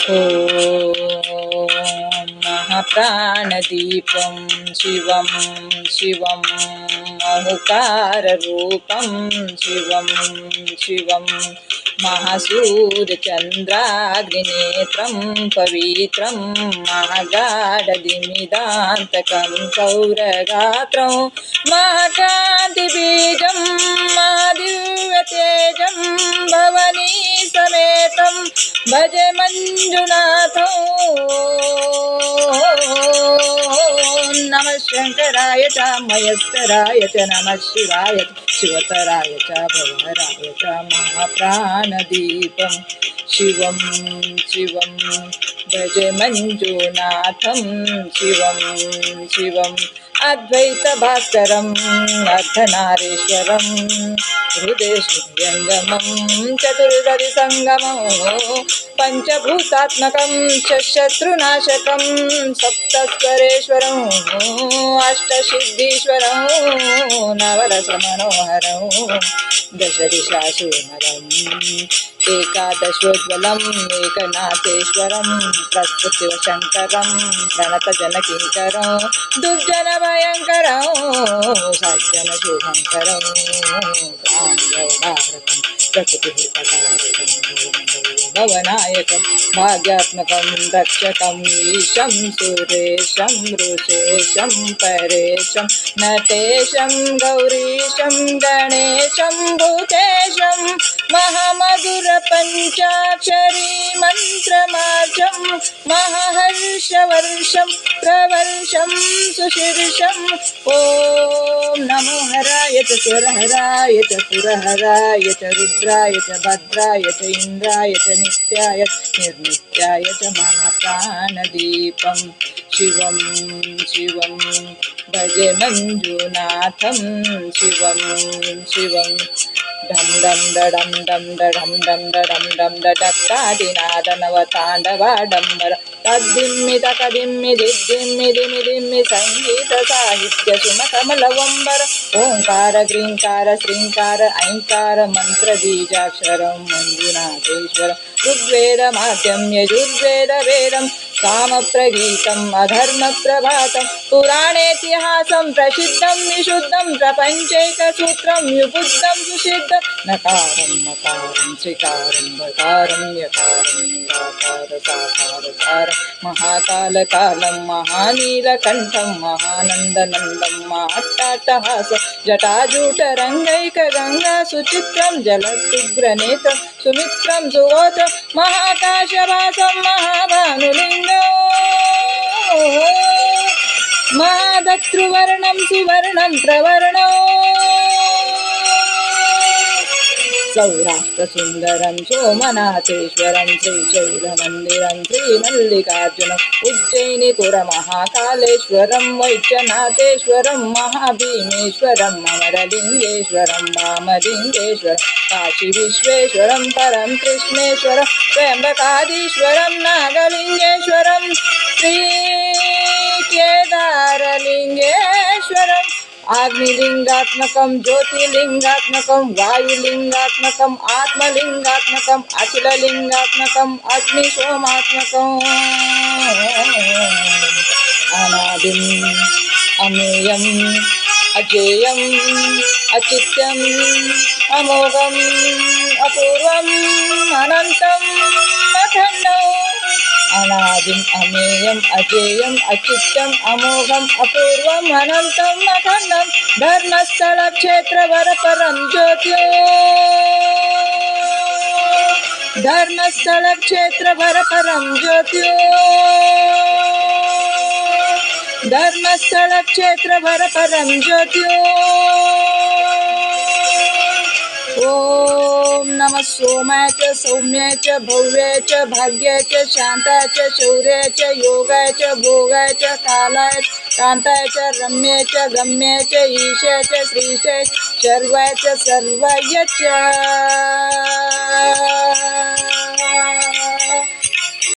ॐ महाप्राणदीपं शिवं शिवं महुकाररूपं शिवं शिवं महासूर्यचन्द्राग्निनेत्रं पवित्रं महागाढदिमिदान्तकं सौरगात्रं महाकान्तिबीजं महादिव्यतेजं भवनी समेतं भज मंजुनाथं। नमः शंकराय च महेश्वराय च नमः शिवाय शिवतराय च भवहराय च महाप्राणदीपं शिवं शिवं भज मंजुनाथं शिवं शिवं अद्वैत भास्करं अर्धनारीश्वरं हृदय श्रुत्यंगमं चतुर्दधि संगमं पंचभूतात्मकं शत्रुनाशकं सप्तस्वरेश्वरं अष्टसिद्धीश्वरं नवरसमनोहरं दशदिशासूनरम् एकादशोज्ज्वलम् एकनाथेश्वरं प्रस्तुतिवशङ्करं प्रणतजनकिङ्करं दुर्जनभयङ्करं सज्जनशुभङ्करं प्राणिगौरवं प्रकृतिहितकारकं भवनायकं भाग्यात्मकं रक्षकं ईशं सुरेशं ऋषेशं परेशं नटेशं गौरीशं गणेशं भूतेशं महामधुर पंचाक्षरी मंत्रमार्जं महाहर्षवर्षं प्रवर्षं सुशीर्षं ॐ नमो हराय च सुरहराय च पुरहराय च रुद्राय च भद्राय च इंद्राय च नित्याय निर्नित्याय च महाप्राणदीपं शिवं शिवं भज मंजुनाथं शिवं शिवं डम डम डम डम डम डम डम डम डक्कादिनाद नवतांडवाडंबर तद्दिम्मि तकदिम्मि दिद्दिम्मि दिमि दिम्मि संगीत साहित्य सुमकमलवंबर ओंकार ग्रींकार श्रींकार ऐंकार मंत्र बीजाक्षरं मंजुनाथेश्वर ऋग्वेद माध्यम यजुर्वेद वेदं कामप्रगीतम् अधर्मप्रभातं पुराणेतिहासं प्रसिद्धं विशुद्धं प्रपञ्चैकसूत्रं युबुद्धं सुसिद्धं नकारं मकारं श्रीकारं बकारं यकारं निराकार साकारसारं महाकालकालं महानीलकण्ठं महानन्दनन्दं महाट्टाट्टहासं जटाजूटरङ्गैकगङ्गा सुचित्रं जलदुग्रनेत्रं सुमित्रं सुगोत्रं महाकाशवासं महाभानुलिङ्गं महादत्रुवर्णं सुवर्णं प्रवर्णं सौराष्ट्रसुन्दरं सोमनाथेश्वरं श्रीशैलमन्दिरं श्रीमल्लिकार्जुनम् उज्जयिनीपुरमहाकालेश्वरं वैद्यनाथेश्वरं महाभीमेश्वरं अमरलिङ्गेश्वरं वामलिङ्गेश्वरं काशीविश्वेश्वरं परं कृष्णेश्वरं त्र्यम्बकाधीश्वरं नागलिङ्गेश्वरं श्रीकेदारलिङ्गेश्वरम् आग्निलिंगात्मकं ज्योतिलिंगात्मकं वायुलिंगात्मकं आत्मलिंगात्मकं अखिललिंगात्मकं अग्निसोमात्मकं अनादिं अमेयं अजेयं अचित्यं अमोघं अपूर्वं अनन्तं अखण्डं अनादिं अमेयं अजेयं अचित्यं अमोघं अपूर्वं अनन्तं अखण्डं धर्मस्थल क्षेत्रवरपरं ज्योत्यो धर्मस्थल क्षेत्रवरपरं ज्योत्यो धर्मस्थल क्षेत्रवरपरं ज्योत्यो ॐ नमः सोमाय च सौम्याय च भव्याय च भाग्याय च शान्ताय च शौर्याय च योगाय च भोगाय च कालाय कान्ताय च रम्याय च गम्याय च ईशाय च श्रीशाय सर्वाय च सर्वाय च